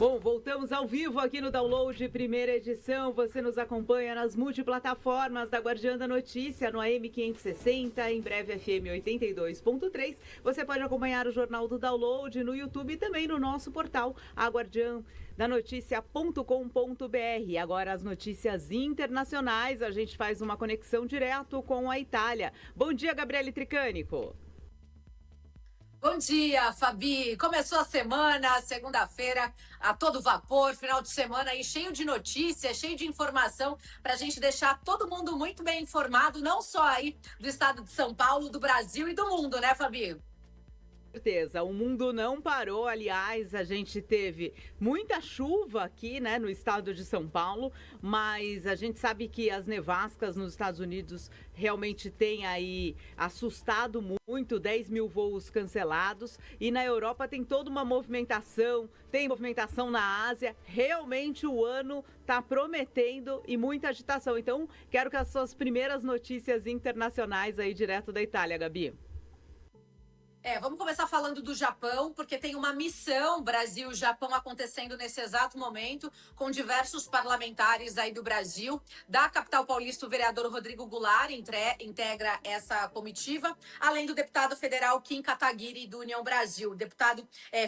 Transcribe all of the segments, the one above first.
Bom, voltamos ao vivo aqui no Download, primeira edição. Você nos acompanha nas multiplataformas da Guardiã da Notícia, no AM 560, em breve FM 82.3. Você pode acompanhar o Jornal do Download no YouTube e também no nosso portal, aguardiandanoticia.com.br. Agora as notícias internacionais, a gente faz uma conexão direto com a Itália. Bom dia, Gabriele Tricânico. Bom dia, Fabi. Começou a semana, segunda-feira, a todo vapor, final de semana aí cheio de notícias, cheio de informação para a gente deixar todo mundo muito bem informado, não só aí do estado de São Paulo, do Brasil e do mundo, né, Fabi? Certeza, o mundo não parou. Aliás, a gente teve muita chuva aqui, né, no estado de São Paulo, mas a gente sabe que as nevascas nos Estados Unidos realmente têm aí assustado muito, 10 mil voos cancelados, e na Europa tem toda uma movimentação, tem movimentação na Ásia. Realmente o ano está prometendo e muita agitação. Então, quero que as suas primeiras notícias internacionais aí direto da Itália, Gabi. Vamos começar falando do Japão, porque tem uma missão Brasil-Japão acontecendo nesse exato momento, com diversos parlamentares aí do Brasil. Da capital paulista, o vereador Rodrigo Goulart integra essa comitiva, além do deputado federal Kim Kataguiri, do União Brasil. O deputado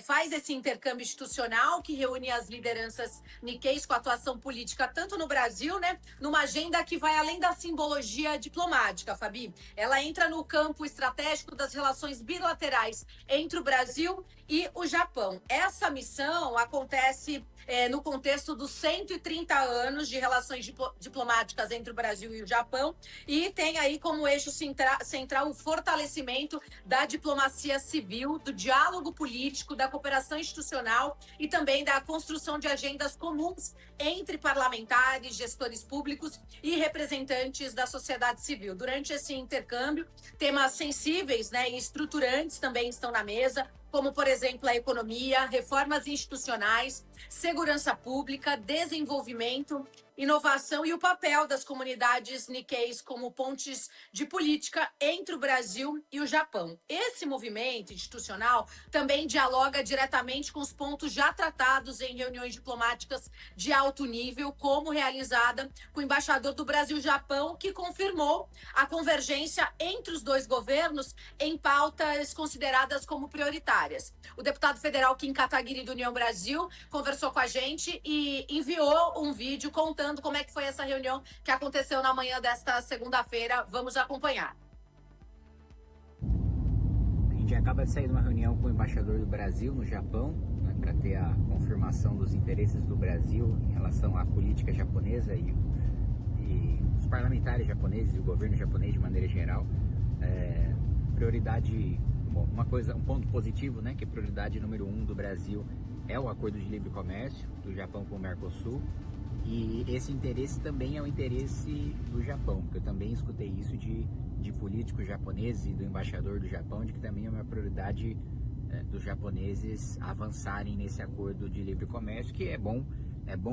faz esse intercâmbio institucional que reúne as lideranças Nikkeis com atuação política tanto no Brasil, né, numa agenda que vai além da simbologia diplomática, Fabi. Ela entra no campo estratégico das relações bilaterais entre o Brasil e o Japão. Essa missão acontece no contexto dos 130 anos de relações diplomáticas entre o Brasil e o Japão, e tem aí como eixo central o fortalecimento da diplomacia civil, do diálogo político, da cooperação institucional e também da construção de agendas comuns entre parlamentares, gestores públicos e representantes da sociedade civil. Durante esse intercâmbio, temas sensíveis, né, e estruturantes também estão na mesa, como, por exemplo, a economia, reformas institucionais, segurança pública, desenvolvimento, inovação e o papel das comunidades Nikkeis como pontes de política entre o Brasil e o Japão. Esse movimento institucional também dialoga diretamente com os pontos já tratados em reuniões diplomáticas de alto nível, como realizada com o embaixador do Brasil-Japão, que confirmou a convergência entre os dois governos em pautas consideradas como prioritárias. O deputado federal Kim Kataguiri, do União Brasil, conversou com a gente e enviou um vídeo contando como é que foi essa reunião que aconteceu na manhã desta segunda-feira. Vamos acompanhar. A gente acaba de sair de uma reunião com o embaixador do Brasil no Japão, né, para ter a confirmação dos interesses do Brasil em relação à política japonesa e os parlamentares japoneses e o governo japonês de maneira geral. Prioridade, um ponto positivo, né, que a prioridade número 1 do Brasil é o acordo de livre comércio do Japão com o Mercosul. E esse interesse também é o interesse do Japão, porque eu também escutei isso de políticos japoneses e do embaixador do Japão, de que também é uma prioridade dos japoneses avançarem nesse acordo de livre comércio, que é bom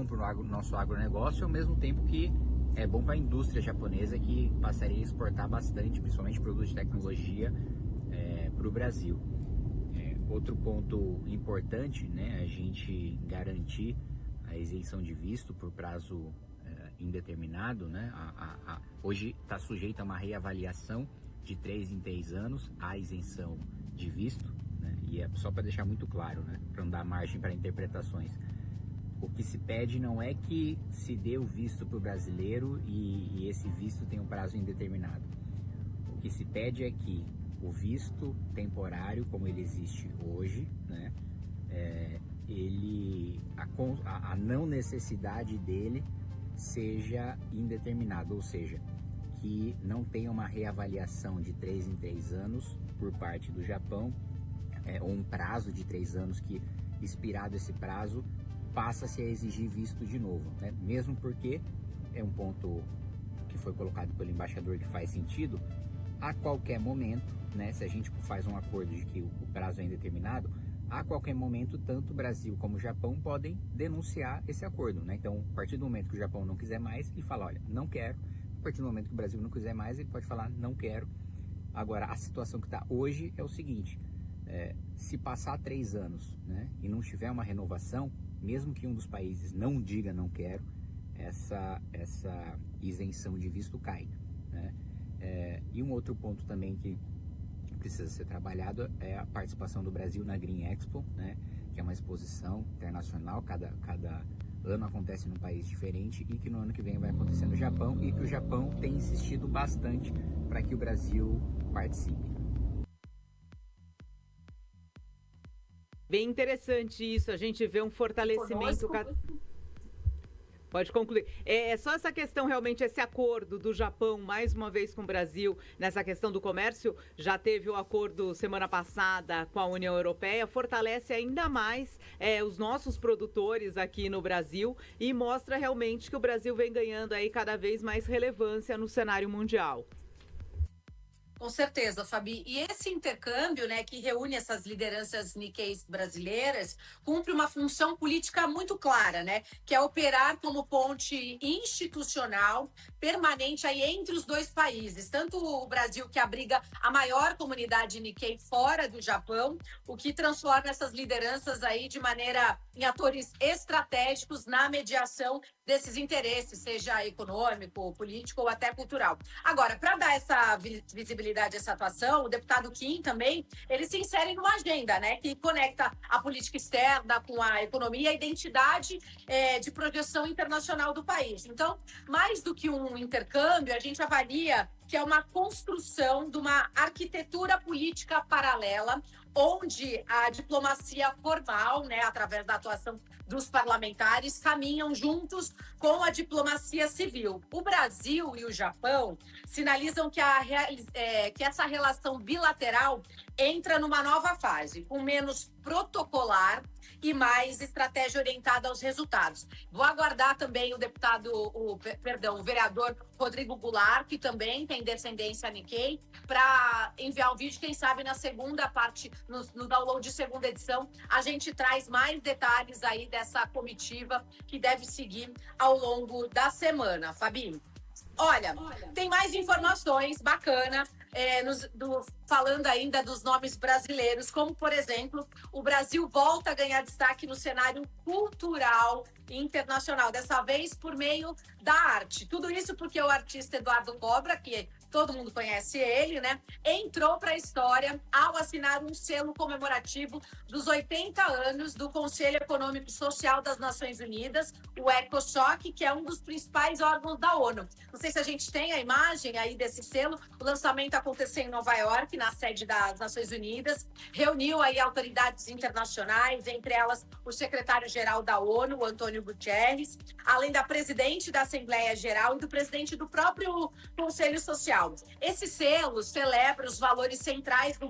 para o nosso agronegócio, ao mesmo tempo que é bom para a indústria japonesa, que passaria a exportar bastante, principalmente produtos de tecnologia, para o Brasil. Outro ponto importante, né, a gente garantir a isenção de visto por prazo indeterminado, né? Hoje está sujeito a uma reavaliação de 3 em 3 anos a isenção de visto, né? E é só para deixar muito claro, né, para não dar margem para interpretações. O que se pede não é que se dê o visto para o brasileiro e esse visto tem um prazo indeterminado. O que se pede é que o visto temporário, como ele existe hoje, né, a não necessidade dele seja indeterminada, ou seja, que não tenha uma reavaliação de 3 em 3 anos por parte do Japão, ou um prazo de 3 anos que, expirado esse prazo, passa-se a exigir visto de novo, né? Mesmo porque é um ponto que foi colocado pelo embaixador que faz sentido, a qualquer momento, né, se a gente faz um acordo de que o prazo é indeterminado, a qualquer momento, tanto o Brasil como o Japão podem denunciar esse acordo, né? Então, a partir do momento que o Japão não quiser mais, ele fala, olha, não quero. A partir do momento que o Brasil não quiser mais, ele pode falar, não quero. Agora, a situação que está hoje é o seguinte, se passar 3 anos, né, e não tiver uma renovação, mesmo que um dos países não diga não quero, essa isenção de visto cai, né? E um outro ponto também que precisa ser trabalhado é a participação do Brasil na Green Expo, né? Que é uma exposição internacional, cada ano acontece num país diferente e que no ano que vem vai acontecer no Japão e que o Japão tem insistido bastante para que o Brasil participe. Bem interessante isso, a gente vê um fortalecimento... Pode concluir. É só essa questão, realmente, esse acordo do Japão, mais uma vez com o Brasil, nessa questão do comércio, já teve o acordo semana passada com a União Europeia, fortalece ainda mais os nossos produtores aqui no Brasil e mostra realmente que o Brasil vem ganhando aí cada vez mais relevância no cenário mundial. Com certeza, Fabi. E esse intercâmbio, né, que reúne essas lideranças Nikkeis brasileiras, cumpre uma função política muito clara, né, que é operar como ponte institucional permanente aí entre os dois países. Tanto o Brasil, que abriga a maior comunidade Nikkei fora do Japão, o que transforma essas lideranças aí de maneira em atores estratégicos na mediação desses interesses, seja econômico, político ou até cultural. Agora, para dar essa visibilidade, essa atuação, o deputado Kim também, ele se insere numa agenda, né, que conecta a política externa com a economia e a identidade de projeção internacional do país. Então, mais do que um intercâmbio, a gente avalia que é uma construção de uma arquitetura política paralela, onde a diplomacia formal, né, através da atuação dos parlamentares, caminham juntos com a diplomacia civil. O Brasil e o Japão sinalizam que essa relação bilateral entra numa nova fase, com menos protocolar e mais estratégia orientada aos resultados. Vou aguardar também o vereador Rodrigo Goulart, que também tem descendência Nikkei, para enviar um vídeo, quem sabe na segunda parte, no download de segunda edição, a gente traz mais detalhes aí dessa comitiva que deve seguir ao longo da semana. Fabi, olha, tem mais informações bacanas, falando ainda dos nomes brasileiros, como, por exemplo, o Brasil volta a ganhar destaque no cenário cultural internacional, dessa vez por meio da arte. Tudo isso porque o artista Eduardo Cobra, que todo mundo conhece ele, né, entrou para a história ao assinar um selo comemorativo dos 80 anos do Conselho Econômico e Social das Nações Unidas, o ECOSOC, que é um dos principais órgãos da ONU. Não sei se a gente tem a imagem aí desse selo. O lançamento aconteceu em Nova York, na sede das Nações Unidas, reuniu aí autoridades internacionais, entre elas o secretário-geral da ONU, o Antônio Guterres, além da presidente da Assembleia Geral e do presidente do próprio Conselho Social. Esse selo celebra os valores centrais do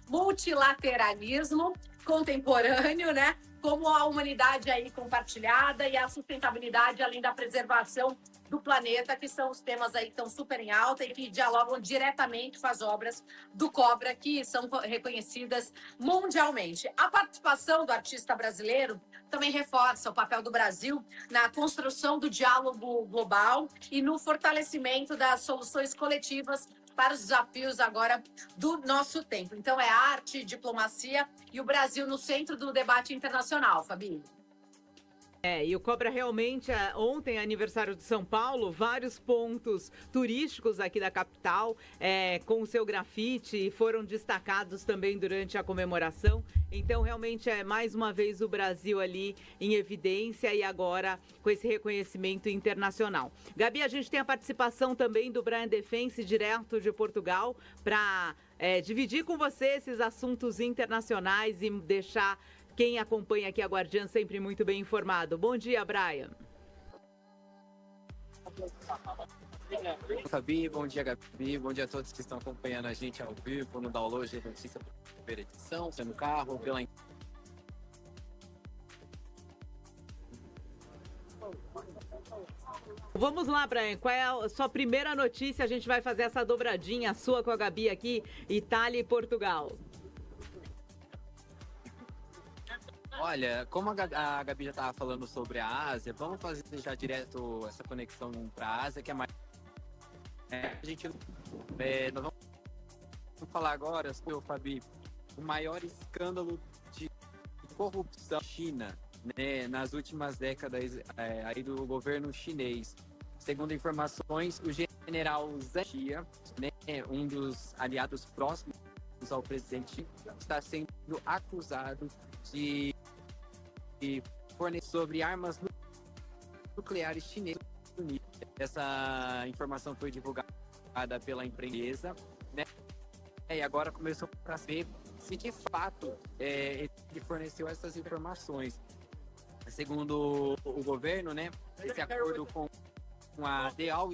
multilateralismo contemporâneo, né? Como a humanidade aí compartilhada e a sustentabilidade, além da preservação do planeta, que são os temas aí que estão super em alta e que dialogam diretamente com as obras do Cobra, que são reconhecidas mundialmente. A participação do artista brasileiro também reforça o papel do Brasil na construção do diálogo global e no fortalecimento das soluções coletivas para os desafios agora do nosso tempo. Então, é arte, diplomacia e o Brasil no centro do debate internacional, Fabi. E o Cobra realmente, ontem, aniversário de São Paulo, vários pontos turísticos aqui da capital, com o seu grafite, foram destacados também durante a comemoração. Então, realmente, mais uma vez o Brasil ali em evidência e agora com esse reconhecimento internacional. Gabi, a gente tem a participação também do Brian Defense, direto de Portugal, para dividir com você esses assuntos internacionais e deixar quem acompanha aqui a Guardiã sempre muito bem informado. Bom dia, Brian. Fabi, bom dia, Gabi. Bom dia a todos que estão acompanhando a gente ao vivo no download da notícia da primeira edição, sendo no carro, pela... Vamos lá, Brian. Qual é a sua primeira notícia? A gente vai fazer essa dobradinha sua com a Gabi aqui, Itália e Portugal. Olha, como a Gabi já estava falando sobre a Ásia, vamos fazer já direto essa conexão para a Ásia, que é mais... nós vamos falar agora, Fabi, o maior escândalo de corrupção na China, né, nas últimas décadas aí do governo chinês. Segundo informações, o general Zhang Jia, né, um dos aliados próximos ao presidente, está sendo acusado de fornecer sobre armas nucleares chinesas. Essa informação foi divulgada pela empresa, né? E agora começou a saber se de fato ele forneceu essas informações. Segundo o governo, né, esse acordo com a Deal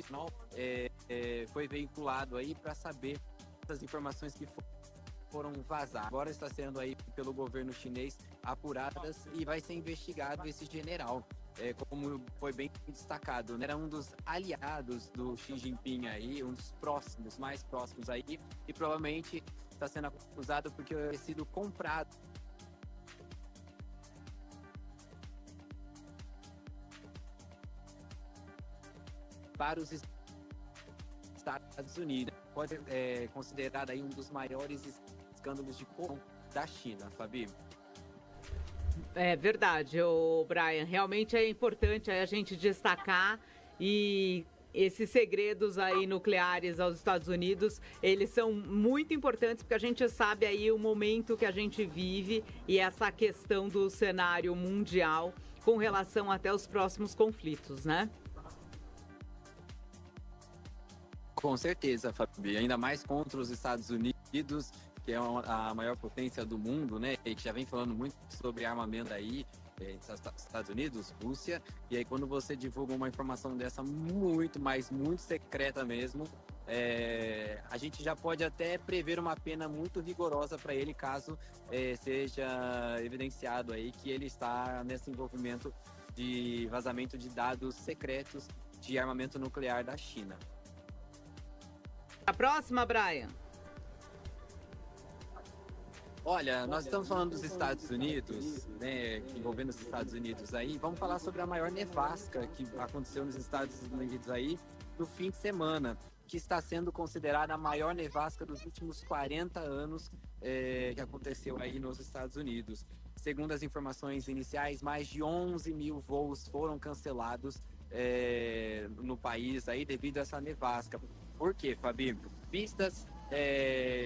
foi veiculado aí para saber essas informações que foram vazadas. Agora está sendo aí pelo governo chinês apuradas e vai ser investigado esse general. Como foi bem destacado, né? Era um dos aliados do Xi Jinping aí, um dos próximos, mais próximos aí, e provavelmente está sendo acusado porque ter sido comprado para os Estados Unidos. Pode ser considerado aí um dos maiores escândalos de corrupção da China, Fabi. É verdade, Brian. Realmente é importante a gente destacar, e esses segredos aí nucleares aos Estados Unidos, eles são muito importantes porque a gente sabe aí o momento que a gente vive e essa questão do cenário mundial com relação até aos próximos conflitos, né? Com certeza, Fabi. Ainda mais contra os Estados Unidos, que é a maior potência do mundo, né? E que já vem falando muito sobre armamento aí, Estados Unidos, Rússia. E aí quando você divulga uma informação dessa muito secreta mesmo, a gente já pode até prever uma pena muito rigorosa para ele, caso seja evidenciado aí que ele está nesse envolvimento de vazamento de dados secretos de armamento nuclear da China. A próxima, Brian. Olha, nós estamos falando dos Estados Unidos, né, envolvendo os Estados Unidos aí. Vamos falar sobre a maior nevasca que aconteceu nos Estados Unidos aí no fim de semana, que está sendo considerada a maior nevasca dos últimos 40 anos que aconteceu aí nos Estados Unidos. Segundo as informações iniciais, mais de 11 mil voos foram cancelados no país aí devido a essa nevasca. Por quê, Fabi? Pistas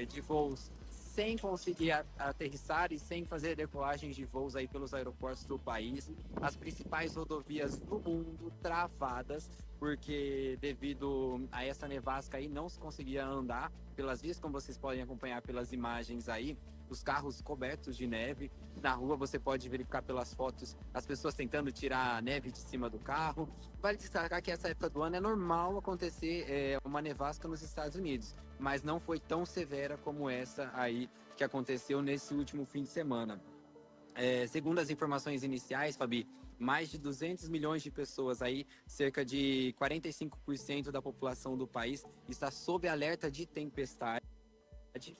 de voos sem conseguir aterrissar e sem fazer decolagens de voos aí pelos aeroportos do país. As principais rodovias do mundo travadas, porque devido a essa nevasca aí não se conseguia andar pelas vias, como vocês podem acompanhar pelas imagens aí, os carros cobertos de neve. Na rua você pode verificar pelas fotos as pessoas tentando tirar a neve de cima do carro. Vale destacar que essa época do ano é normal acontecer uma nevasca nos Estados Unidos, mas não foi tão severa como essa aí que aconteceu nesse último fim de semana. Segundo as informações iniciais, Fabi, mais de 200 milhões de pessoas aí, cerca de 45% da população do país está sob alerta de tempestade.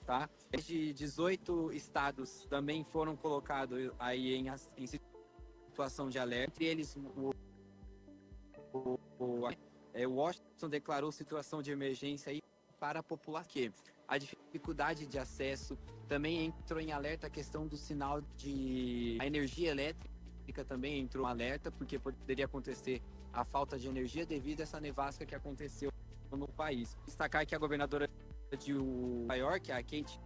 Tá? De 18 estados também foram colocados aí em situação de alerta. Entre eles, Washington declarou situação de emergência aí para a população. A dificuldade de acesso também entrou em alerta. A questão do sinal de a energia elétrica também entrou em alerta, porque poderia acontecer a falta de energia devido a essa nevasca que aconteceu no país. Destacar que a governadora de Nova York, a Kate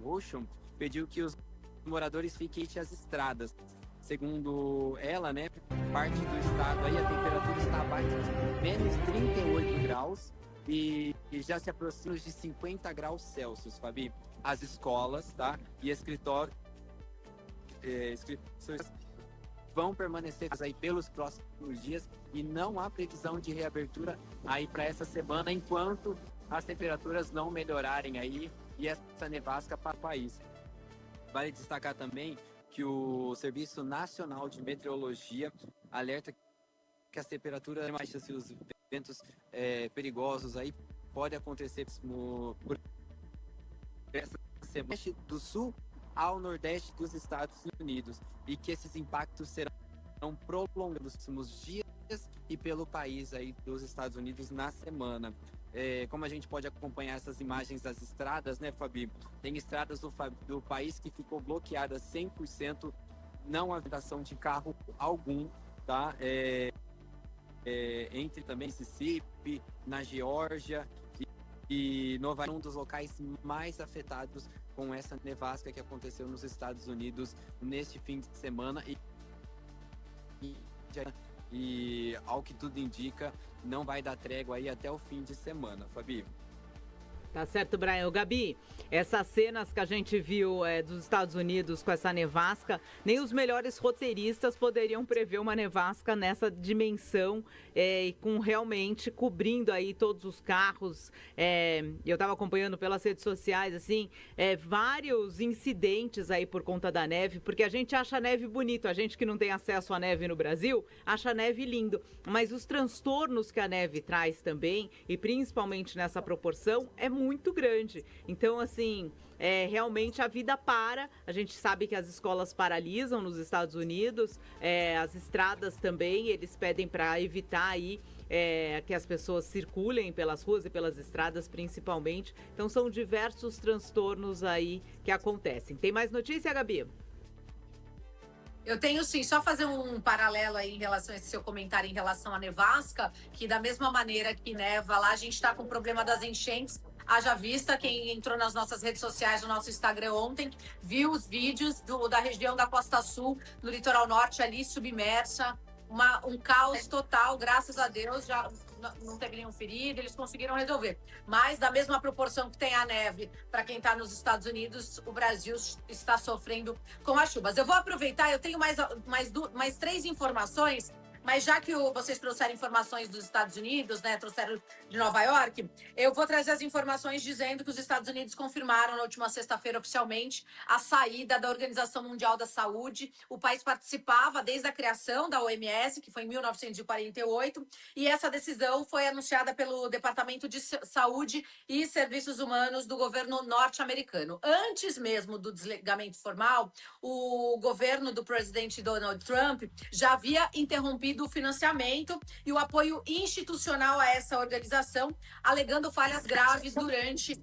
Rochon, pediu que os moradores fiquem às estradas. Segundo ela, né, parte do estado aí a temperatura está abaixo de menos 38 graus e já se aproxima de 50 graus Celsius, Fabi. As escolas, tá, e escritórios vão permanecer aí pelos próximos dias e não há previsão de reabertura aí para essa semana enquanto as temperaturas não melhorarem aí e essa nevasca para o país. Vale destacar também que o Serviço Nacional de Meteorologia alerta que as temperaturas baixas e os ventos perigosos aí podem acontecer por essa semana do sul ao nordeste dos Estados Unidos e que esses impactos serão prolongados nos próximos dias e pelo país aí dos Estados Unidos na semana. Como a gente pode acompanhar essas imagens das estradas, né, Fabi? Tem estradas do país que ficou bloqueada 100%, não há habilitação de carro algum, tá? Entre também Mississippi, na Geórgia e Nova York, um dos locais mais afetados com essa nevasca que aconteceu nos Estados Unidos neste fim de semana e ao que tudo indica, não vai dar trégua aí até o fim de semana, Fabi. Tá certo, Brian. Gabi, essas cenas que a gente viu dos Estados Unidos com essa nevasca, nem os melhores roteiristas poderiam prever uma nevasca nessa dimensão e com realmente cobrindo aí todos os carros. Eu estava acompanhando pelas redes sociais, assim, vários incidentes aí por conta da neve, porque a gente acha a neve bonito, a gente que não tem acesso à neve no Brasil, acha a neve lindo, mas os transtornos que a neve traz também, e principalmente nessa proporção, é muito grande. Então, assim, realmente a vida para. A gente sabe que as escolas paralisam nos Estados Unidos, as estradas também, eles pedem para evitar aí que as pessoas circulem pelas ruas e pelas estradas, principalmente. Então, são diversos transtornos aí que acontecem. Tem mais notícia, Gabi? Eu tenho sim, só fazer um paralelo aí em relação a esse seu comentário em relação à nevasca, que da mesma maneira que neva lá, a gente está com o problema das enchentes. Haja vista, quem entrou nas nossas redes sociais, no nosso Instagram ontem, viu os vídeos da região da Costa Sul, no litoral norte ali, submersa, um caos total, graças a Deus, já não teve nenhum ferido, eles conseguiram resolver. Mas, da mesma proporção que tem a neve para quem está nos Estados Unidos, o Brasil está sofrendo com as chuvas. Eu vou aproveitar, eu tenho mais 3 informações, mas já que vocês trouxeram informações dos Estados Unidos, né, trouxeram de Nova York, eu vou trazer as informações dizendo que os Estados Unidos confirmaram na última sexta-feira oficialmente a saída da Organização Mundial da Saúde. O país participava desde a criação da OMS, que foi em 1948, e essa decisão foi anunciada pelo Departamento de Saúde e Serviços Humanos do governo norte-americano. Antes mesmo do desligamento formal, o governo do presidente Donald Trump já havia interrompido o financiamento e o apoio institucional a essa organização, alegando falhas graves durante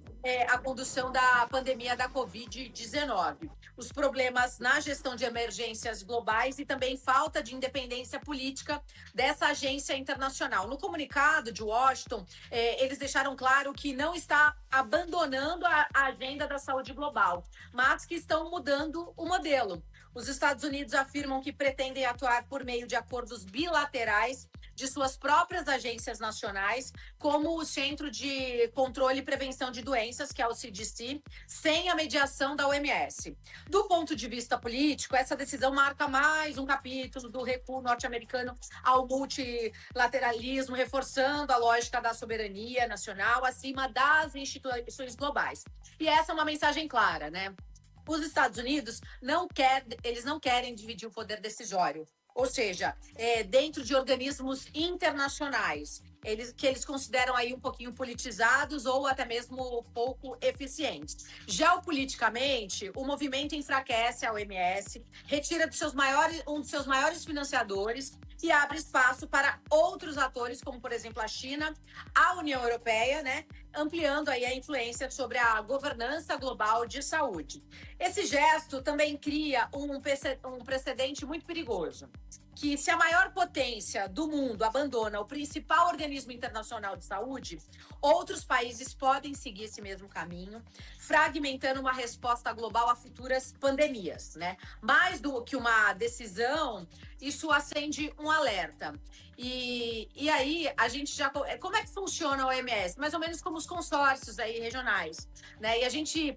a condução da pandemia da Covid-19. Os problemas na gestão de emergências globais e também falta de independência política dessa agência internacional. No comunicado de Washington, eles deixaram claro que não está abandonando a agenda da saúde global, mas que estão mudando o modelo. Os Estados Unidos afirmam que pretendem atuar por meio de acordos bilaterais de suas próprias agências nacionais, como o Centro de Controle e Prevenção de Doenças, que é o CDC, sem a mediação da OMS. Do ponto de vista político, essa decisão marca mais um capítulo do recuo norte-americano ao multilateralismo, reforçando a lógica da soberania nacional acima das instituições globais. E essa é uma mensagem clara, né? Os Estados Unidos não querem dividir o poder decisório, ou seja, dentro de organismos internacionais, que eles consideram aí um pouquinho politizados ou até mesmo pouco eficientes. Geopoliticamente, o movimento enfraquece a OMS, retira um dos seus maiores financiadores e abre espaço para outros atores, como, por exemplo, a China, a União Europeia, né, ampliando aí a influência sobre a governança global de saúde. Esse gesto também cria um precedente muito perigoso, que se a maior potência do mundo abandona o principal organismo internacional de saúde, outros países podem seguir esse mesmo caminho, fragmentando uma resposta global a futuras pandemias, né? Mais do que uma decisão, isso acende um alerta. E aí, a gente já... Como é que funciona a OMS? Mais ou menos como os consórcios aí regionais, né? E a gente,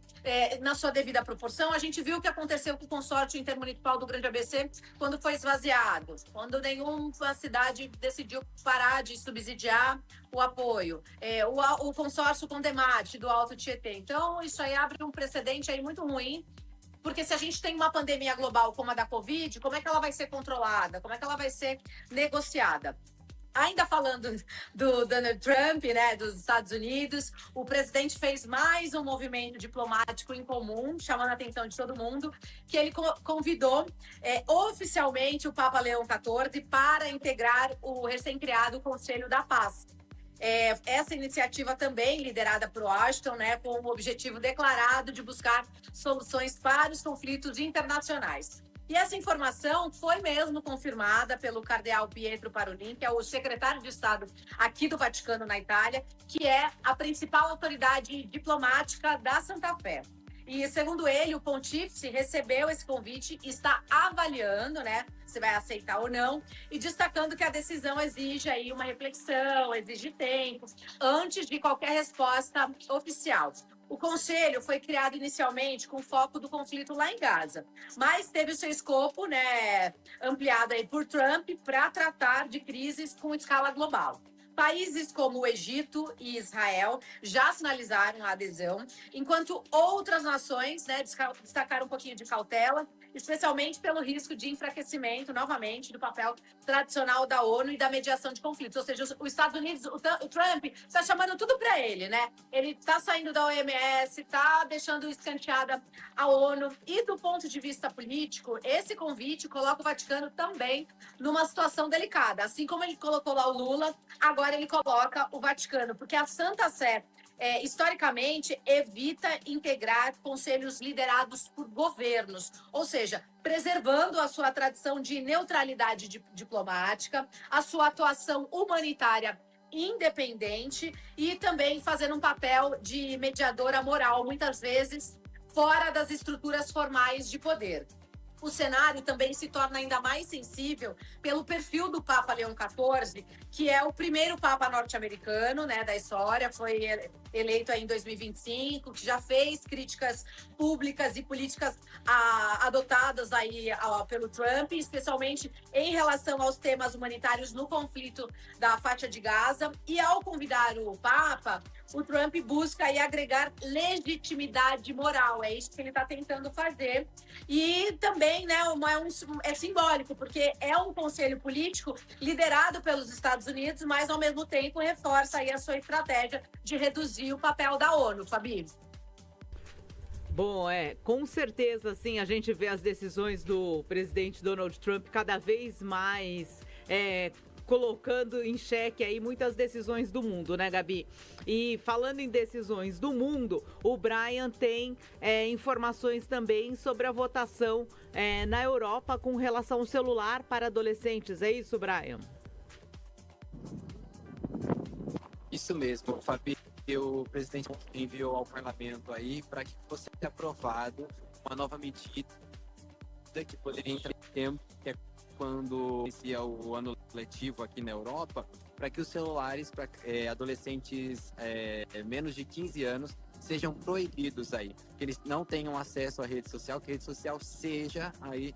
na sua devida proporção, a gente viu o que aconteceu com o consórcio intermunicipal do Grande ABC quando foi esvaziado, quando nenhuma cidade decidiu parar de subsidiar o apoio. O consórcio Condemate do Alto Tietê. Então, isso aí abre um precedente aí muito ruim, porque se a gente tem uma pandemia global como a da Covid, como é que ela vai ser controlada? Como é que ela vai ser negociada? Ainda falando do Donald Trump, né, dos Estados Unidos, o presidente fez mais um movimento diplomático em comum, chamando a atenção de todo mundo, que ele convidou oficialmente o Papa Leão XIV para integrar o recém-criado Conselho da Paz. Essa iniciativa também liderada por Washington, né, com o objetivo declarado de buscar soluções para os conflitos internacionais. E essa informação foi mesmo confirmada pelo cardeal Pietro Parolin, que é o secretário de Estado aqui do Vaticano, na Itália, que é a principal autoridade diplomática da Santa Fé. E, segundo ele, o pontífice recebeu esse convite e está avaliando, né, se vai aceitar ou não, e destacando que a decisão exige aí uma reflexão, exige tempo, antes de qualquer resposta oficial. O conselho foi criado inicialmente com foco do conflito lá em Gaza, mas teve o seu escopo, né, ampliado aí por Trump para tratar de crises com escala global. Países como o Egito e Israel já sinalizaram a adesão, enquanto outras nações, né, destacaram um pouquinho de cautela, especialmente pelo risco de enfraquecimento, novamente, do papel tradicional da ONU e da mediação de conflitos. Ou seja, os Estados Unidos, o Trump está chamando tudo para ele, né? Ele está saindo da OMS, está deixando escanteada a ONU. E do ponto de vista político, esse convite coloca o Vaticano também numa situação delicada. Assim como ele colocou lá o Lula, agora ele coloca o Vaticano, porque a Santa Sé, historicamente, evita integrar conselhos liderados por governos, ou seja, preservando a sua tradição de neutralidade diplomática, a sua atuação humanitária independente e também fazendo um papel de mediadora moral, muitas vezes fora das estruturas formais de poder. O cenário também se torna ainda mais sensível pelo perfil do Papa Leão XIV, que é o primeiro Papa norte-americano, né, da história, foi eleito aí em 2025, que já fez críticas públicas e políticas adotadas aí pelo Trump, especialmente em relação aos temas humanitários no conflito da faixa de Gaza. E ao convidar o Papa, o Trump busca aí agregar legitimidade moral, é isso que ele está tentando fazer. E também, né, é simbólico, porque é um conselho político liderado pelos Estados Unidos, mas ao mesmo tempo reforça aí a sua estratégia de reduzir o papel da ONU, Fabi. Bom, com certeza, sim, a gente vê as decisões do presidente Donald Trump cada vez mais colocando em xeque aí muitas decisões do mundo, né, Gabi? E falando em decisões do mundo, o Brian tem informações também sobre a votação na Europa com relação ao celular para adolescentes. É isso, Brian? Isso mesmo, Fabi. O presidente enviou ao parlamento aí para que fosse aprovado uma nova medida que poderia entrar em tempo, que é quando inicia o ano letivo aqui na Europa, para que os celulares para adolescentes menos de 15 anos sejam proibidos aí, que eles não tenham acesso à rede social, que a rede social seja aí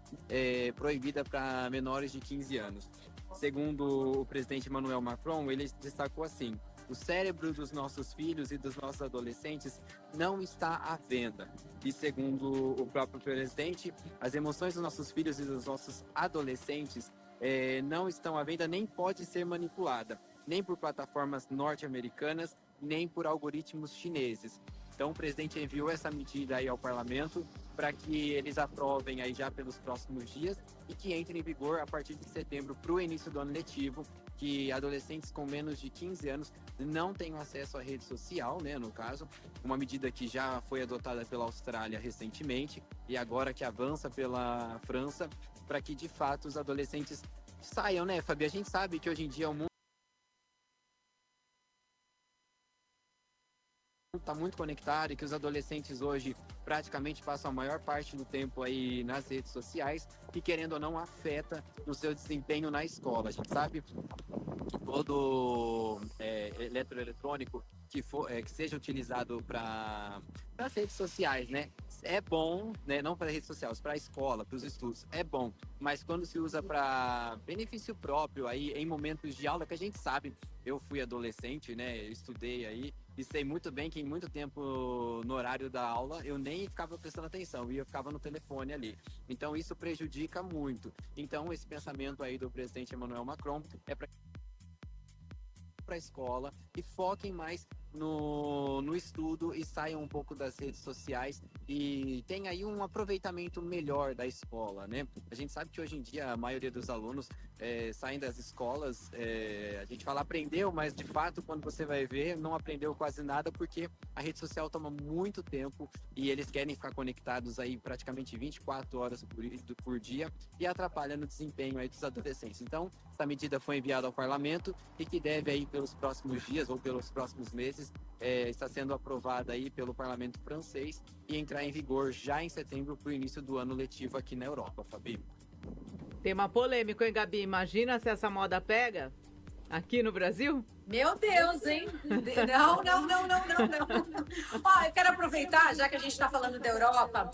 proibida para menores de 15 anos. Segundo o presidente Emmanuel Macron, ele destacou assim: o cérebro dos nossos filhos e dos nossos adolescentes não está à venda. E segundo o próprio presidente, as emoções dos nossos filhos e dos nossos adolescentes não estão à venda, nem pode ser manipulada, nem por plataformas norte-americanas, nem por algoritmos chineses. Então o presidente enviou essa medida aí ao parlamento para que eles aprovem aí já pelos próximos dias e que entre em vigor a partir de setembro para o início do ano letivo, que adolescentes com menos de 15 anos não tenham acesso à rede social, né, no caso, uma medida que já foi adotada pela Austrália recentemente e agora que avança pela França, para que de fato os adolescentes saiam, né, Fabi? A gente sabe que hoje em dia o mundo está muito conectado e que os adolescentes hoje praticamente passam a maior parte do tempo aí nas redes sociais e, querendo ou não, afeta no seu desempenho na escola. A gente sabe que todo eletroeletrônico que seja utilizado para as redes sociais, né? É bom, né? Não para redes sociais, para a escola, para os estudos, é bom. Mas quando se usa para benefício próprio aí em momentos de aula, que a gente sabe, eu fui adolescente, né? Eu estudei aí e sei muito bem que em muito tempo no horário da aula eu nem ficava prestando atenção, eu ficava no telefone ali. Então isso prejudica muito. Então esse pensamento aí do presidente Emmanuel Macron é para para a escola e foquem mais no estudo e saiam um pouco das redes sociais e tem aí um aproveitamento melhor da escola, né? A gente sabe que hoje em dia a maioria dos alunos saem das escolas, a gente fala aprendeu, mas de fato quando você vai ver não aprendeu quase nada porque a rede social toma muito tempo e eles querem ficar conectados aí praticamente 24 horas por dia e atrapalha no desempenho aí dos adolescentes. Então, essa medida foi enviada ao parlamento e que deve aí pelos próximos dias ou pelos próximos meses está sendo aprovada aí pelo parlamento francês e entrar em vigor já em setembro para o início do ano letivo aqui na Europa, Fabi. Tema polêmico, hein, Gabi? Imagina se essa moda pega aqui no Brasil? Meu Deus, hein? Não. Ó, eu quero aproveitar, já que a gente está falando da Europa,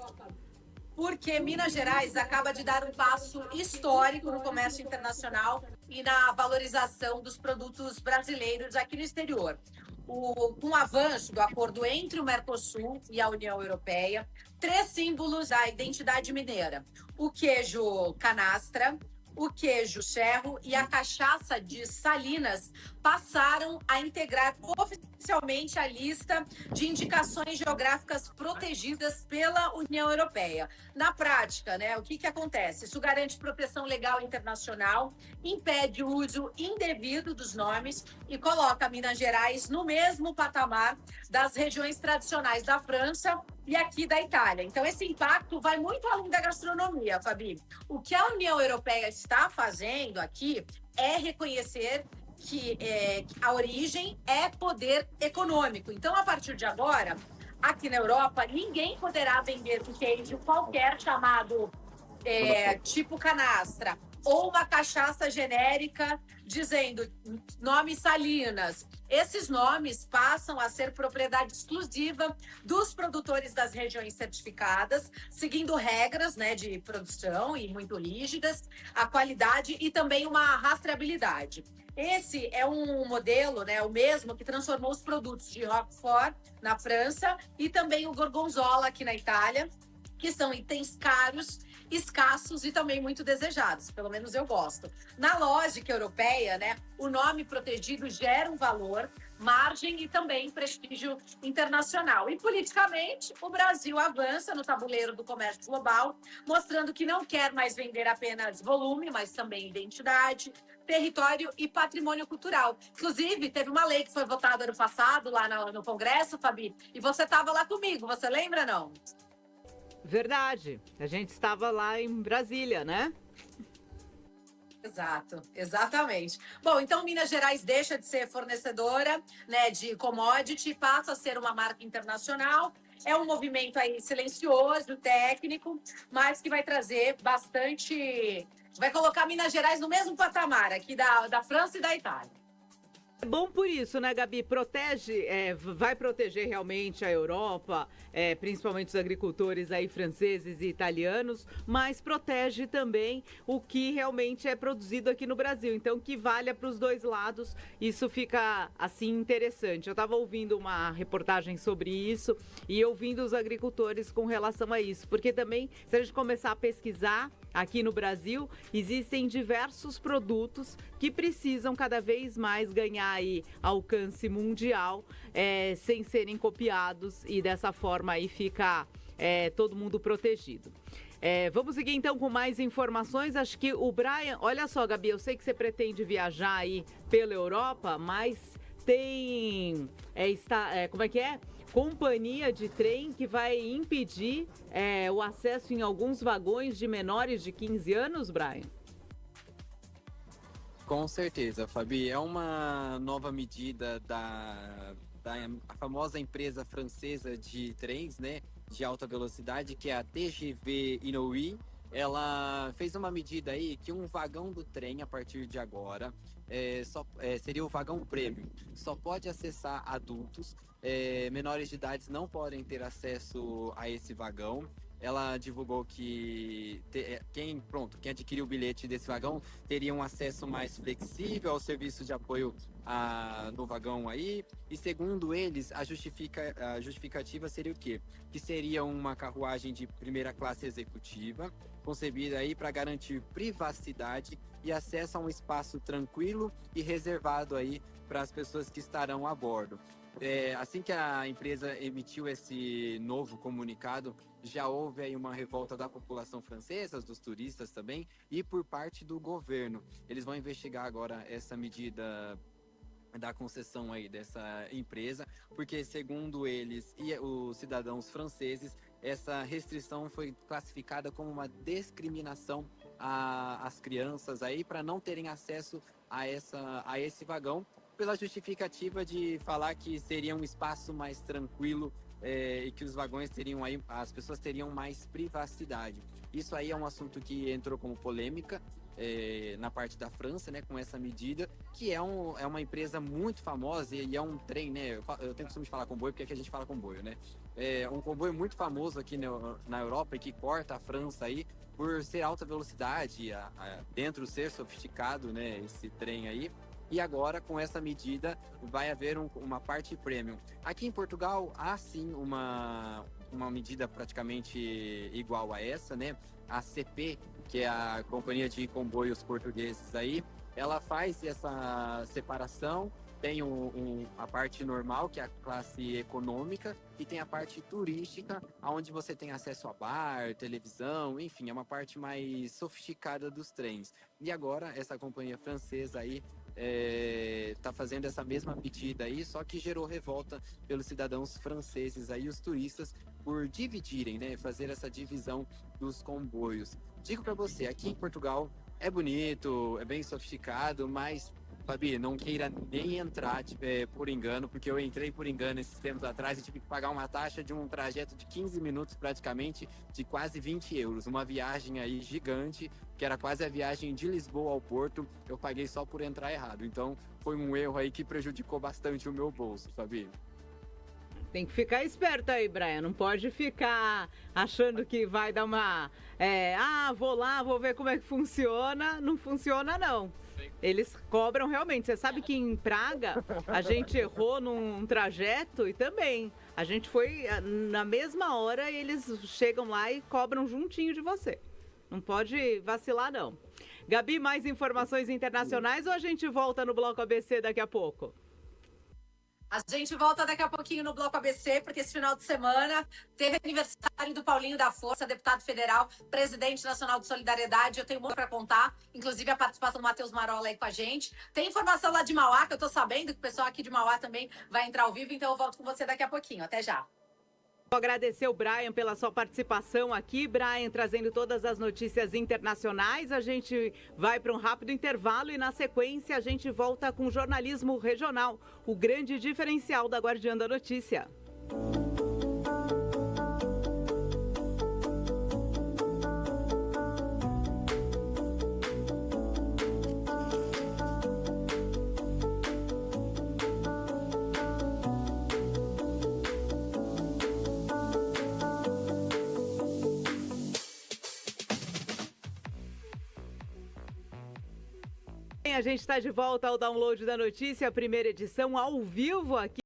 porque Minas Gerais acaba de dar um passo histórico no comércio internacional e na valorização dos produtos brasileiros aqui no exterior. Com o avanço do acordo entre o Mercosul e a União Europeia, 3 símbolos da identidade mineira: o queijo canastra, o queijo cerro e a cachaça de Salinas passaram a integrar oficialmente a lista de indicações geográficas protegidas pela União Europeia. Na prática, né, o que acontece? Isso garante proteção legal internacional, impede o uso indevido dos nomes e coloca Minas Gerais no mesmo patamar das regiões tradicionais da França e aqui da Itália. Então, esse impacto vai muito além da gastronomia, Fabi. O que a União Europeia está fazendo aqui é reconhecer que a origem é poder econômico. Então, a partir de agora, aqui na Europa, ninguém poderá vender um queijo qualquer chamado tipo canastra ou uma cachaça genérica dizendo nome Salinas. Esses nomes passam a ser propriedade exclusiva dos produtores das regiões certificadas, seguindo regras, né, de produção e muito rígidas, a qualidade e também uma rastreabilidade. Esse é um modelo, né, o mesmo que transformou os produtos de Roquefort na França e também o Gorgonzola aqui na Itália, que são itens caros, escassos e também muito desejados, pelo menos eu gosto. Na lógica europeia, né, o nome protegido gera um valor, margem e também prestígio internacional. E politicamente, o Brasil avança no tabuleiro do comércio global, mostrando que não quer mais vender apenas volume, mas também identidade, território e patrimônio cultural. Inclusive, teve uma lei que foi votada ano passado lá no Congresso, Fabi, e você estava lá comigo, você lembra, não? Verdade. A gente estava lá em Brasília, né? Exato, exatamente. Bom, então Minas Gerais deixa de ser fornecedora, né, de commodity, passa a ser uma marca internacional. É um movimento aí silencioso, técnico, mas que vai trazer bastante... Vai colocar Minas Gerais no mesmo patamar aqui da França e da Itália. É bom por isso, né, Gabi? Protege, vai proteger realmente a Europa, principalmente os agricultores aí franceses e italianos, mas protege também o que realmente é produzido aqui no Brasil. Então, que valha para os dois lados, isso fica, assim, interessante. Eu estava ouvindo uma reportagem sobre isso e ouvindo os agricultores com relação a isso, porque também, se a gente começar a pesquisar aqui no Brasil, existem diversos produtos que precisam cada vez mais ganhar aí alcance mundial, sem serem copiados e dessa forma aí ficar todo mundo protegido. Vamos seguir então com mais informações. Acho que o Brian, olha só, Gabi, eu sei que você pretende viajar aí pela Europa, mas tem como é que é? Companhia de trem que vai impedir o acesso em alguns vagões de menores de 15 anos, Brian? Com certeza, Fabi. É uma nova medida da famosa empresa francesa de trens, né, de alta velocidade, que é a TGV Inouï. Ela fez uma medida aí que um vagão do trem, a partir de agora, seria o vagão premium. Só pode acessar adultos, menores de idade não podem ter acesso a esse vagão. Ela divulgou que quem adquiriu o bilhete desse vagão teria um acesso mais flexível ao serviço de apoio no vagão aí. E segundo eles, a justificativa seria o quê? Que seria uma carruagem de primeira classe executiva, concebida aí para garantir privacidade e acesso a um espaço tranquilo e reservado aí para as pessoas que estarão a bordo. Assim que a empresa emitiu esse novo comunicado, já houve aí uma revolta da população francesa, dos turistas também, e por parte do governo. Eles vão investigar agora essa medida da concessão aí dessa empresa, porque segundo eles e os cidadãos franceses, essa restrição foi classificada como uma discriminação às crianças aí para não terem acesso a esse vagão, pela justificativa de falar que seria um espaço mais tranquilo e que os vagões teriam aí, as pessoas teriam mais privacidade. Isso aí é um assunto que entrou como polêmica na parte da França, né, com essa medida, que é uma empresa muito famosa e é um trem, né, eu tenho costume de falar comboio porque aqui a gente fala comboio, né, é um comboio muito famoso aqui na Europa e que corta a França aí por ser alta velocidade, dentro ser sofisticado, né, esse trem aí. E agora, com essa medida, vai haver uma parte premium. Aqui em Portugal, há sim uma medida praticamente igual a essa, né? A CP, que é a Companhia de Comboios Portugueses aí, ela faz essa separação. Tem a parte normal, que é a classe econômica, e tem a parte turística, onde você tem acesso a bar, televisão, enfim, é uma parte mais sofisticada dos trens. E agora, essa companhia francesa aí tá fazendo essa mesma medida aí, só que gerou revolta pelos cidadãos franceses aí, os turistas, por dividirem, né, fazer essa divisão dos comboios. Digo para você, aqui em Portugal é bonito, é bem sofisticado, mas Fabi, não queira nem entrar por engano, porque eu entrei por engano esses tempos atrás e tive que pagar uma taxa de um trajeto de 15 minutos praticamente, de quase 20 euros. Uma viagem aí gigante, que era quase a viagem de Lisboa ao Porto, eu paguei só por entrar errado. Então foi um erro aí que prejudicou bastante o meu bolso, Fabi. Tem que ficar esperto aí, Brian. Não pode ficar achando que vai dar uma... vou lá, vou ver como é que funciona. Não funciona, não. Eles cobram realmente. Você sabe que em Praga a gente errou num trajeto e também. A gente foi na mesma hora e eles chegam lá e cobram juntinho de você. Não pode vacilar, não. Gabi, mais informações internacionais ou a gente volta no Bloco ABC daqui a pouco? A gente volta daqui a pouquinho no Bloco ABC, porque esse final de semana teve aniversário do Paulinho da Força, deputado federal, presidente nacional de Solidariedade. Eu tenho muito para contar, inclusive a participação do Matheus Marola aí com a gente. Tem informação lá de Mauá, que eu tô sabendo que o pessoal aqui de Mauá também vai entrar ao vivo, então eu volto com você daqui a pouquinho. Até já. Vou agradecer o Brian pela sua participação aqui. Brian, trazendo todas as notícias internacionais. A gente vai para um rápido intervalo e, na sequência, a gente volta com o jornalismo regional, o grande diferencial da Guardiã da Notícia. A gente está de volta ao Download da Notícia, a primeira edição ao vivo aqui.